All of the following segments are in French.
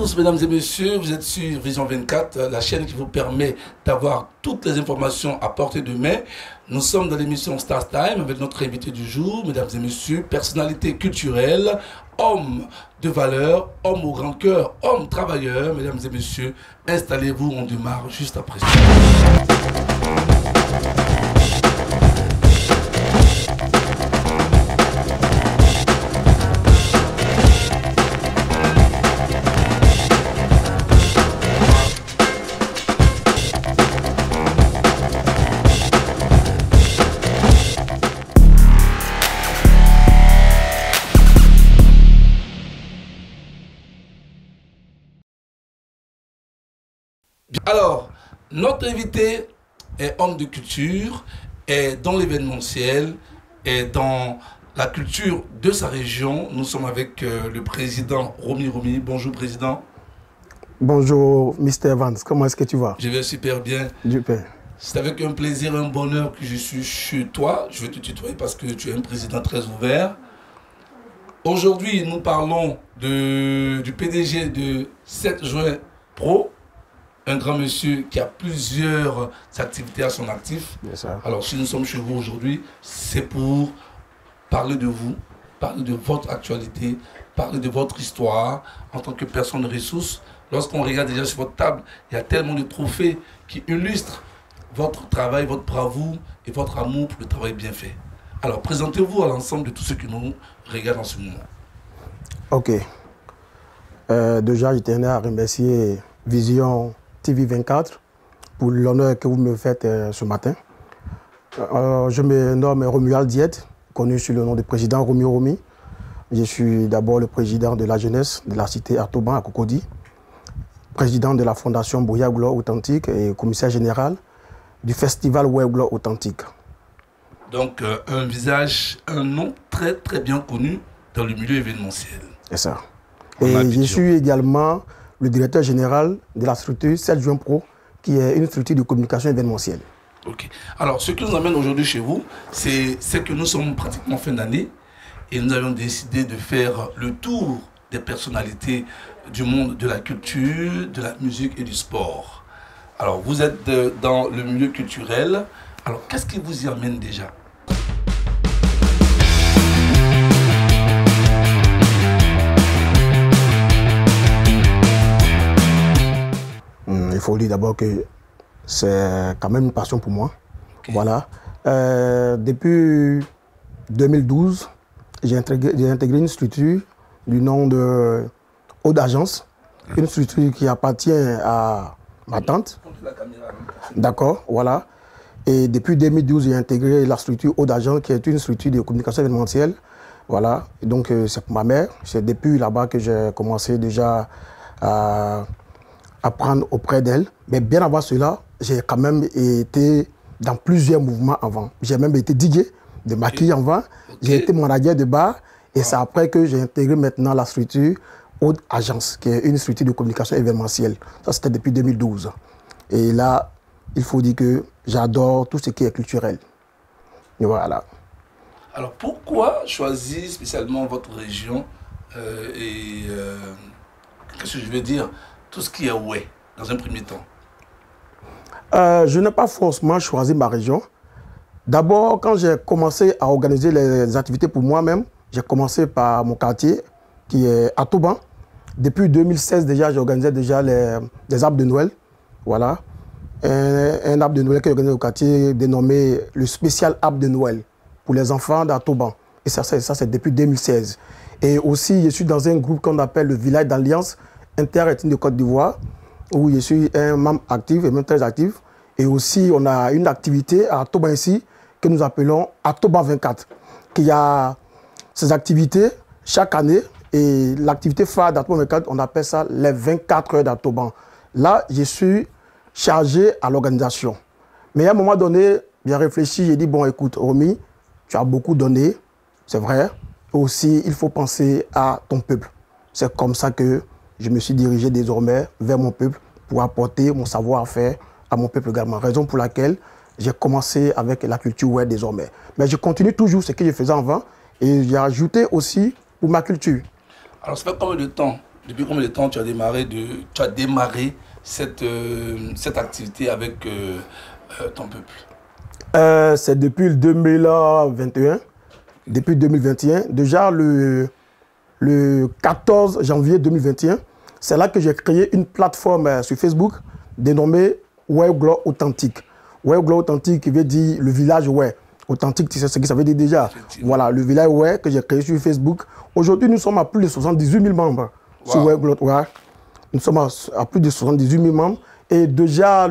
tous, mesdames et messieurs, vous êtes sur Vision 24, la chaîne qui vous permet d'avoir toutes les informations à portée de main. Nous sommes dans l'émission Star Time avec notre invité du jour, mesdames et messieurs, personnalité culturelle, homme de valeur, homme au grand cœur, homme travailleur. Mesdames et messieurs, installez-vous, on démarre juste après ça. Alors, notre invité est homme de culture, est dans l'événementiel, est dans la culture de sa région. Nous sommes avec le président Romy Romy. Bonjour, président. Bonjour, Mr. Vance. Comment est-ce que tu vas? Je vais super bien. Super. C'est avec un plaisir, un bonheur que je suis chez toi. Je vais te tutoyer parce que tu es un président très ouvert. Aujourd'hui, nous parlons du PDG de 7 juin Pro. Un grand monsieur qui a plusieurs activités à son actif. Yes, alors, si nous sommes chez vous aujourd'hui, c'est pour parler de vous, parler de votre actualité, parler de votre histoire en tant que personne ressource. Lorsqu'on regarde déjà sur votre table, il y a tellement de trophées qui illustrent votre travail, votre bravoure et votre amour pour le travail bien fait. Alors, présentez-vous à l'ensemble de tous ceux qui nous regardent en ce moment. Ok. Déjà, je tenais à remercier Vision TV 24 pour l'honneur que vous me faites ce matin. Je me nomme Romuald Diète, connu sous le nom de président Romy Romy. Je suis d'abord le président de la jeunesse de la cité Artoban à Cocody, président de la fondation Boya Gloire Authentique et commissaire général du festival Web Gloire Authentique. Donc un visage, un nom très très bien connu dans le milieu événementiel. C'est ça. Et je suis également le directeur général de la structure 7 juin Pro, qui est une structure de communication événementielle. Ok. Alors, ce qui nous amène aujourd'hui chez vous, c'est que nous sommes pratiquement fin d'année et nous avons décidé de faire le tour des personnalités du monde de la culture, de la musique et du sport. Alors, vous êtes dans le milieu culturel. Alors, qu'est-ce qui vous y amène déjà ? Il faut dire d'abord que c'est quand même une passion pour moi. Okay. Voilà. Depuis 2012, j'ai intégré une structure du nom de Haute Agence, une structure qui appartient à ma tante. D'accord, voilà. Et depuis 2012, j'ai intégré la structure Haute Agence, qui est une structure de communication événementielle. Voilà. Et donc, c'est pour ma mère. C'est depuis là-bas que j'ai commencé déjà à apprendre auprès d'elle. Mais bien avant cela, j'ai quand même été dans plusieurs mouvements avant. J'ai même été DJ de maquille avant. Okay. J'ai été manager de bar. Et c'est après que j'ai intégré maintenant la structure Haute Agence, qui est une structure de communication événementielle. Ça, c'était depuis 2012. Et là, il faut dire que j'adore tout ce qui est culturel. Et voilà. Alors, pourquoi choisir spécialement votre région qu'est-ce que je veux dire? Tout ce qui est ouais, dans un premier temps. Je n'ai pas forcément choisi ma région. D'abord, quand j'ai commencé à organiser les activités pour moi-même, j'ai commencé par mon quartier, qui est Artoban. Depuis 2016, déjà, j'organisais déjà des arbres de Noël. Voilà. Un arbre de Noël que j'ai organisé au quartier, dénommé le spécial arbre de Noël pour les enfants d'Artoban. Et ça c'est depuis 2016. Et aussi, je suis dans un groupe qu'on appelle le Village d'Alliance Interethnie de Côte d'Ivoire, où je suis un membre actif et même très actif. Et aussi, on a une activité à Artoban ici, que nous appelons Artoban 24, qui a ces activités chaque année. Et l'activité phare d'Artoban 24, on appelle ça les 24 heures d'Artoban. Là, je suis chargé à l'organisation. Mais à un moment donné, j'ai réfléchi, j'ai dit, bon, écoute, Romy, tu as beaucoup donné, c'est vrai. Aussi, il faut penser à ton peuple. C'est comme ça que je me suis dirigé désormais vers mon peuple pour apporter mon savoir-faire à mon peuple également. Raison pour laquelle j'ai commencé avec la culture web désormais. Mais je continue toujours ce que je faisais avant et j'ai ajouté aussi pour ma culture. Alors, ça fait combien de temps depuis combien de temps tu as démarré cette activité avec ton peuple? C'est depuis le 2021. Depuis 2021. Déjà, le 14 janvier 2021, c'est là que j'ai créé une plateforme sur Facebook dénommée Way Glow Authentique. Way Glow Authentique qui veut dire le village Way. Authentique, tu sais ce que ça veut dire déjà. Voilà, le village Way que j'ai créé sur Facebook. Aujourd'hui, nous sommes à plus de 78 000 membres sur Way Glow. Ouais. Nous sommes à plus de 78 000 membres. Et déjà,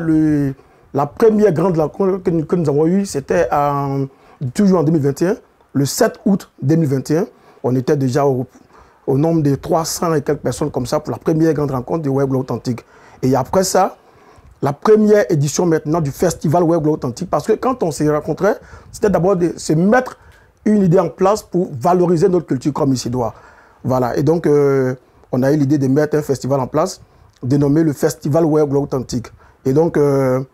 la première grande rencontre que nous avons eue, c'était toujours en 2021, le 7 août 2021. On était déjà au nombre de 300 et quelques personnes comme ça pour la première grande rencontre du Way Glow Authentique. Et après ça, la première édition maintenant du festival Way Glow Authentique, parce que quand on s'est rencontrés, c'était d'abord de se mettre une idée en place pour valoriser notre culture comme ici doit. Voilà, et donc on a eu l'idée de mettre un festival en place, dénommé le Festival Way Glow Authentique. Et donc le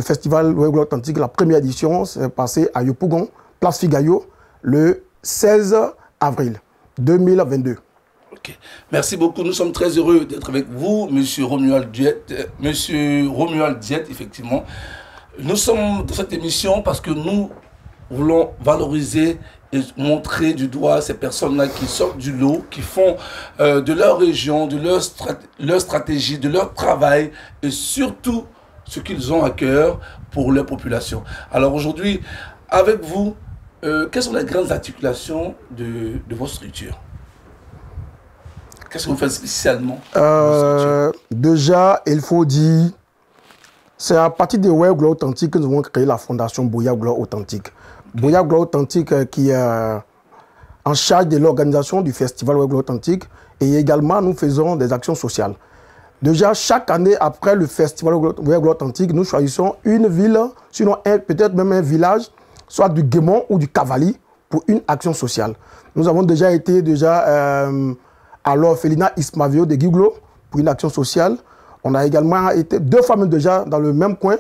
Festival Way Glow Authentique, la première édition, s'est passée à Yopougon, Place Figayo, le 16 avril 2022. Ok. Merci beaucoup. Nous sommes très heureux d'être avec vous, Monsieur Romuald Diette. Monsieur Romuald Diette, effectivement. Nous sommes dans cette émission parce que nous voulons valoriser et montrer du doigt ces personnes-là qui sortent du lot, qui font de leur région, de leur stratégie, de leur travail et surtout ce qu'ils ont à cœur pour leur population. Alors aujourd'hui, avec vous, quelles sont les grandes articulations de vos structures? Qu'est-ce que vous faites spécialement? Déjà, il faut dire, c'est à partir de Way Glow Authentique que nous avons créé la fondation Boya Glow Authentique. Boya Glow Authentique qui est en charge de l'organisation du festival Way Glow Authentique et également nous faisons des actions sociales. Déjà, chaque année après le festival Way Glow Authentique, nous choisissons une ville, sinon peut-être même un village, soit du Guémon ou du Cavali pour une action sociale. Nous avons déjà été à l'orphelinat Ismavio de Guiglo pour une action sociale. On a également été 2 fois même déjà dans le même coin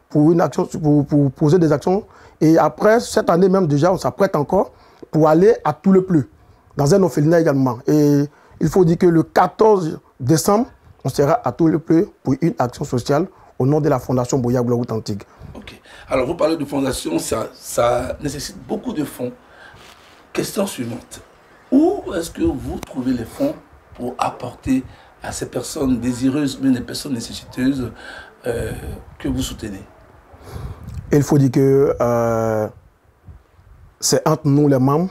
pour une action, pour poser des actions. Et après, cette année même déjà, on s'apprête encore pour aller à Tout-le-Pleu, dans un orphelinat également. Et il faut dire que le 14 décembre, on sera à Tout-le-Pleu pour une action sociale au nom de la Fondation Boya Glow Authentique. Ok. Alors, vous parlez de fondation, ça nécessite beaucoup de fonds. Question suivante. Où est-ce que vous trouvez les fonds pour apporter à ces personnes désireuses, mais des personnes nécessiteuses que vous soutenez? Il faut dire que c'est entre nous les membres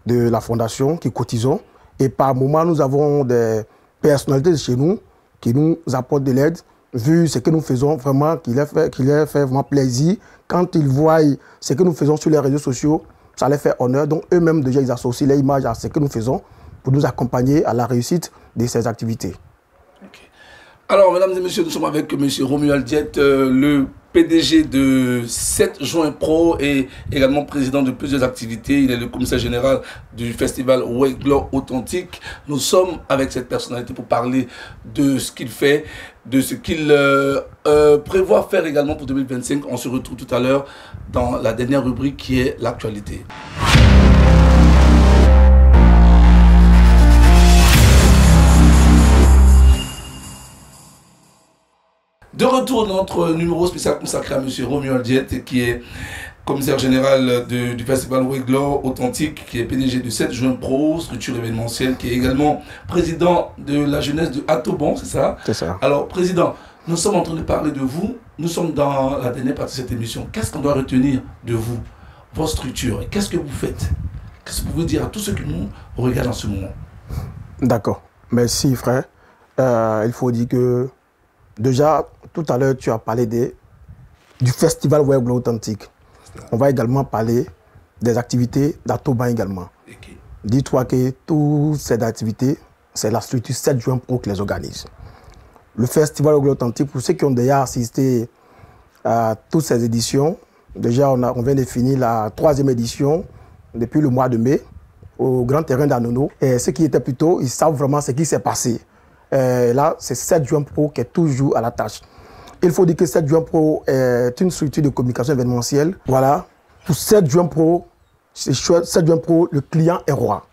de la fondation qui cotisons. Et par moment, nous avons des personnalités de chez nous qui nous apportent de l'aide, vu ce que nous faisons vraiment, qui leur fait vraiment plaisir. Quand ils voient ce que nous faisons sur les réseaux sociaux, ça les fait honneur. Donc eux-mêmes, déjà, ils associent leur image à ce que nous faisons pour nous accompagner à la réussite de ces activités. Okay. Alors, mesdames et messieurs, nous sommes avec M. Romuald Diette, le PDG de 7 Juin Pro et également président de plusieurs activités. Il est le commissaire général du festival Way Glow Authentique. Nous sommes avec cette personnalité pour parler de ce qu'il fait, de ce qu'il prévoit faire également pour 2025. On se retrouve tout à l'heure dans la dernière rubrique qui est l'actualité. De retour dans notre numéro spécial consacré à M. Romuald Diette, qui est commissaire général du festival Way Glow Authentique, qui est PDG de 7 Juin Pro, structure événementielle, qui est également président de la jeunesse de Atobon, c'est ça? C'est ça. Alors, président, nous sommes en train de parler de vous, nous sommes dans la dernière partie de cette émission. Qu'est-ce qu'on doit retenir de vous, votre structure, et qu'est-ce que vous faites? Qu'est-ce que vous pouvez dire à tous ceux qui nous regardent en ce moment? D'accord. Merci, frère. Il faut dire que déjà, tout à l'heure, tu as parlé du festival Way Glow Authentique. On va également parler des activités d'Atoban également. Okay. Dis-toi que toutes ces activités, c'est la structure 7 Juin Pro qui les organise. Le festival Way Glow Authentique, pour ceux qui ont déjà assisté à toutes ces éditions, déjà on vient de finir la 3e édition depuis le mois de mai au Grand Terrain d'Anono. Et ceux qui étaient plus tôt, ils savent vraiment ce qui s'est passé. Là, c'est 7 Juin Pro qui est toujours à la tâche. Il faut dire que 7 Juin Pro est une structure de communication événementielle. Voilà. Pour 7 Juin Pro, 7 Juin Pro, le client est roi.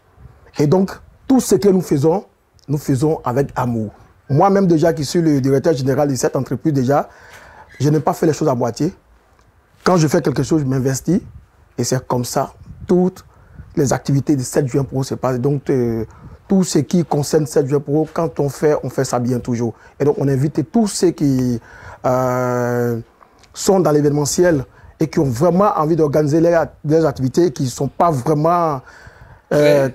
Et donc, tout ce que nous faisons nous faisons avec amour. Moi-même déjà qui suis le directeur général de cette entreprise déjà, je n'ai pas fait les choses à moitié. Quand je fais quelque chose, je m'investis. Et c'est comme ça, toutes les activités de 7 juin Pro se passent. Donc, tout ce qui concerne 7 juin Pro, quand on fait ça bien toujours. Et donc, on invite tous ceux qui sont dans l'événementiel et qui ont vraiment envie d'organiser leurs activités et qui sont pas vraiment,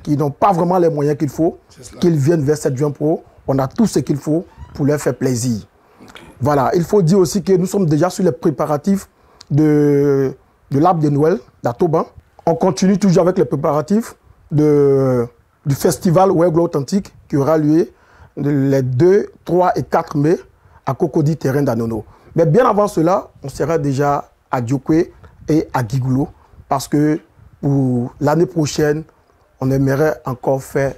qui n'ont pas vraiment les moyens qu'il faut, qu'ils viennent vers 7 juin Pro. On a tout ce qu'il faut pour leur faire plaisir. Okay. Voilà, il faut dire aussi que nous sommes déjà sur les préparatifs de l'arbre de Noël d'Atoban. On continue toujours avec les préparatifs du festival Weglo Authentique qui aura lieu les 2, 3 et 4 mai à Cocody Terrain d'Anono. Mais bien avant cela, on sera déjà à Diokwe et à Gigoulo parce que pour l'année prochaine, on aimerait encore faire,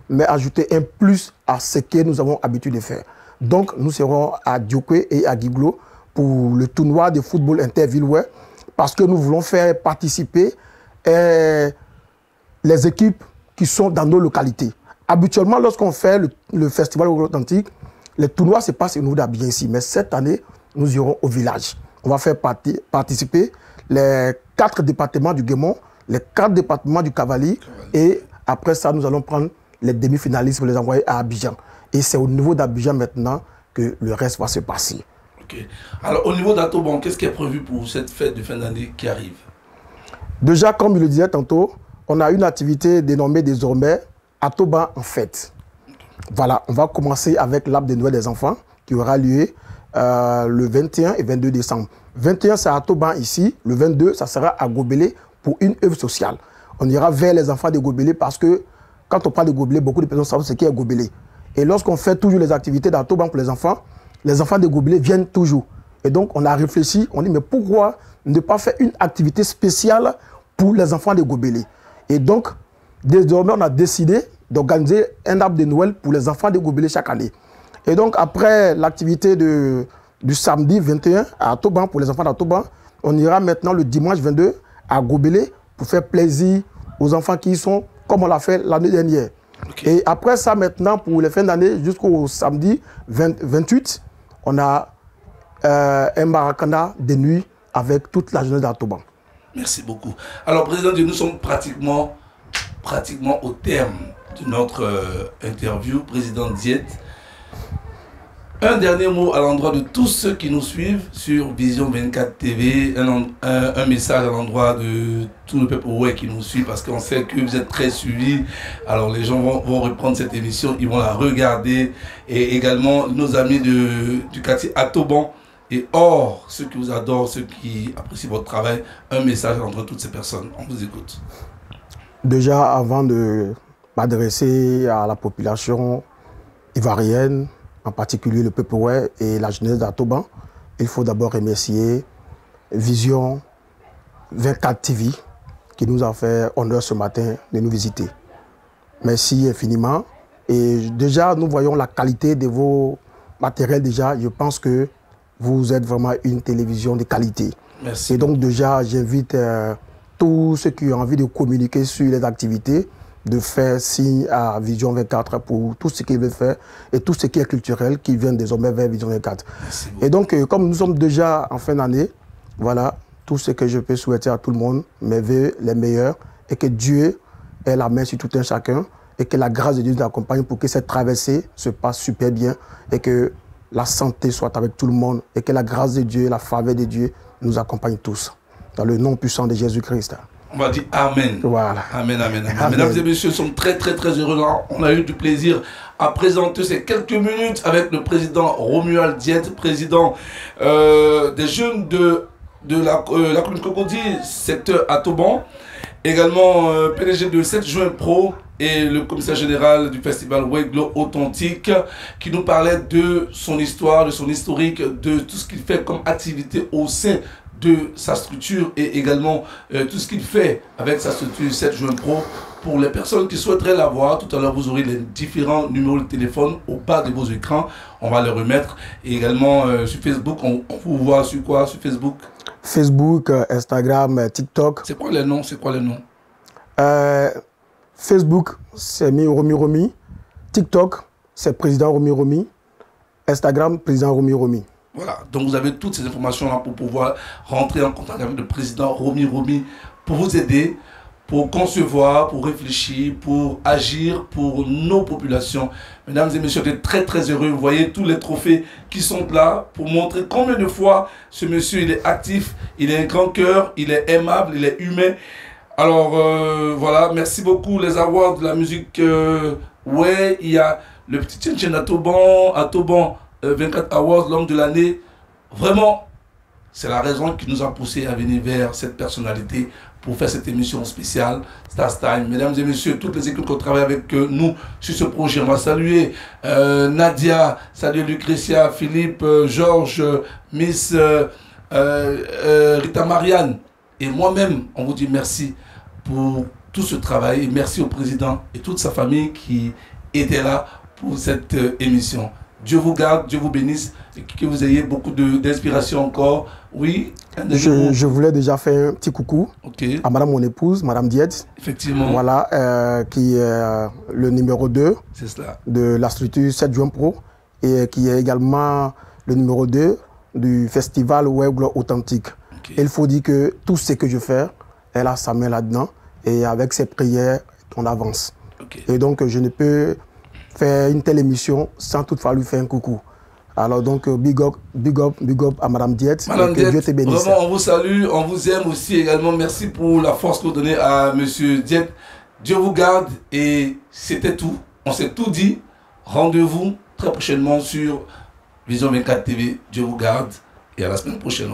mais ajouter un plus à ce que nous avons l'habitude de faire. Donc, nous serons à Diokwe et à Gigoulo pour le tournoi de football inter-Villeway parce que nous voulons faire participer les équipes qui sont dans nos localités. Habituellement, lorsqu'on fait le festival authentique, les tournois se passent au niveau d'Abidjan ici. Mais cette année, nous irons au village. On va faire participer les 4 départements du Guémont, les 4 départements du Cavalier. Et après ça, nous allons prendre les demi-finalistes pour les envoyer à Abidjan. Et c'est au niveau d'Abidjan maintenant que le reste va se passer. Ok. Alors, au niveau d'Atoban, qu'est-ce qui est prévu pour cette fête de fin d'année qui arrive? Déjà, comme je le disais tantôt, on a une activité dénommée désormais Atoban en fête. Voilà, on va commencer avec l'arbre de Noël des enfants qui aura lieu le 21 et 22 décembre. 21, c'est à Atoban ici. Le 22, ça sera à Gobelé pour une œuvre sociale. On ira vers les enfants de Gobelé parce que quand on parle de Gobelé, beaucoup de personnes savent ce qu'est Gobelé. Et lorsqu'on fait toujours les activités d'Atoban pour les enfants de Gobelé viennent toujours. Et donc, on a réfléchi, on dit, mais pourquoi ne pas faire une activité spéciale pour les enfants de Gobelé? Et donc, désormais, on a décidé d'organiser un arbre de Noël pour les enfants de Gobelé chaque année. Et donc, après l'activité du samedi 21 à Atoban pour les enfants d'Atoban, on ira maintenant le dimanche 22 à Gobelé pour faire plaisir aux enfants qui y sont, comme on l'a fait l'année dernière. Okay. Et après ça, maintenant, pour les fins d'année, jusqu'au samedi 28, on a un maracana de nuit avec toute la jeunesse d'Atoban. Merci beaucoup. Alors, Président, nous sommes pratiquement au terme de notre interview. Président Diète, un dernier mot à l'endroit de tous ceux qui nous suivent sur Vision 24 TV, un message à l'endroit de tout le peuple qui nous suit, parce qu'on sait que vous êtes très suivis. Alors les gens vont reprendre cette émission, ils vont la regarder, et également nos amis du quartier Atoban, et hors, ceux qui vous adorent, ceux qui apprécient votre travail, un message à l'endroit de toutes ces personnes. On vous écoute. Déjà, avant de m'adresser à la population ivoirienne, en particulier le peuple et la jeunesse d'Atoban, il faut d'abord remercier Vision 24 TV qui nous a fait honneur ce matin de nous visiter. Merci infiniment. Et déjà, nous voyons la qualité de vos matériels déjà. Je pense que vous êtes vraiment une télévision de qualité. Merci. Et donc déjà, j'invite tous ceux qui ont envie de communiquer sur les activités, de faire signe à Vision 24 pour tout ce qu'ils veulent faire et tout ce qui est culturel qui vient désormais vers Vision 24. Et donc, comme nous sommes déjà en fin d'année, voilà, tout ce que je peux souhaiter à tout le monde, mes vœux les meilleurs, et que Dieu ait la main sur tout un chacun, et que la grâce de Dieu nous accompagne pour que cette traversée se passe super bien, et que la santé soit avec tout le monde, et que la grâce de Dieu, la faveur de Dieu nous accompagne tous. Dans le nom puissant de Jésus-Christ. On va dire Amen. Voilà. Amen, amen, amen. Amen. Mesdames et messieurs, nous sommes très heureux. On a eu du plaisir à présenter ces quelques minutes avec le président Romuald Diète, président des jeunes de la commune Cocody, secteur Atoban, également PDG de 7 juin Pro et le commissaire général du festival Weglo Authentique, qui nous parlait de son histoire, de son historique, de tout ce qu'il fait comme activité au sein de sa structure et également tout ce qu'il fait avec sa structure 7 juin Pro. Pour les personnes qui souhaiteraient la voir, tout à l'heure vous aurez les différents numéros de téléphone au bas de vos écrans, on va les remettre. Et également sur Facebook, on vous voit sur quoi? Sur Facebook? Facebook, Instagram, TikTok. C'est quoi les noms? C'est quoi les noms? Facebook, c'est Romi. TikTok, c'est Président Romy Romy. Instagram, Président Romy Romy. Voilà, donc vous avez toutes ces informations-là pour pouvoir rentrer en contact avec le Président Romy Romy pour vous aider, pour concevoir, pour réfléchir, pour agir pour nos populations. Mesdames et messieurs, j'étais très très heureux. Vous voyez tous les trophées qui sont là pour montrer combien de fois ce monsieur il est actif, il a un grand cœur, il est aimable, il est humain. Alors voilà, merci beaucoup les awards de la musique. Ouais, il y a le petit Tchétchène à Toban 24 Awards, l'homme de l'année. Vraiment, c'est la raison qui nous a poussé à venir vers cette personnalité pour faire cette émission spéciale Stars Time. Mesdames et messieurs, toutes les équipes qui travaillent avec nous sur ce projet, on va saluer Nadia, saluer Lucretia, Philippe, Georges, Miss Rita Marianne et moi-même, on vous dit merci pour tout ce travail et merci au président et toute sa famille qui était là pour cette émission. Dieu vous garde, Dieu vous bénisse et que vous ayez beaucoup d'inspiration encore. Oui. Je voulais déjà faire un petit coucou à madame mon épouse, madame Dietz. Effectivement. Voilà, qui est le numéro 2 de la structure 7 juin Pro et qui est également le numéro 2 du festival Web Authentique. Et il faut dire que tout ce que je fais, elle a sa main là-dedans et avec ses prières, on avance. Et donc je ne peux faire une telle émission sans toutefois lui faire un coucou. Alors donc, big up à Madame Dietz. Madame Dietz, Dieu te bénisse. vraiment, on vous salue, on vous aime aussi également. Merci pour la force que vous donnez à Monsieur Dietz. Dieu vous garde et c'était tout. On s'est tout dit. Rendez-vous très prochainement sur Vision 24 TV. Dieu vous garde et à la semaine prochaine.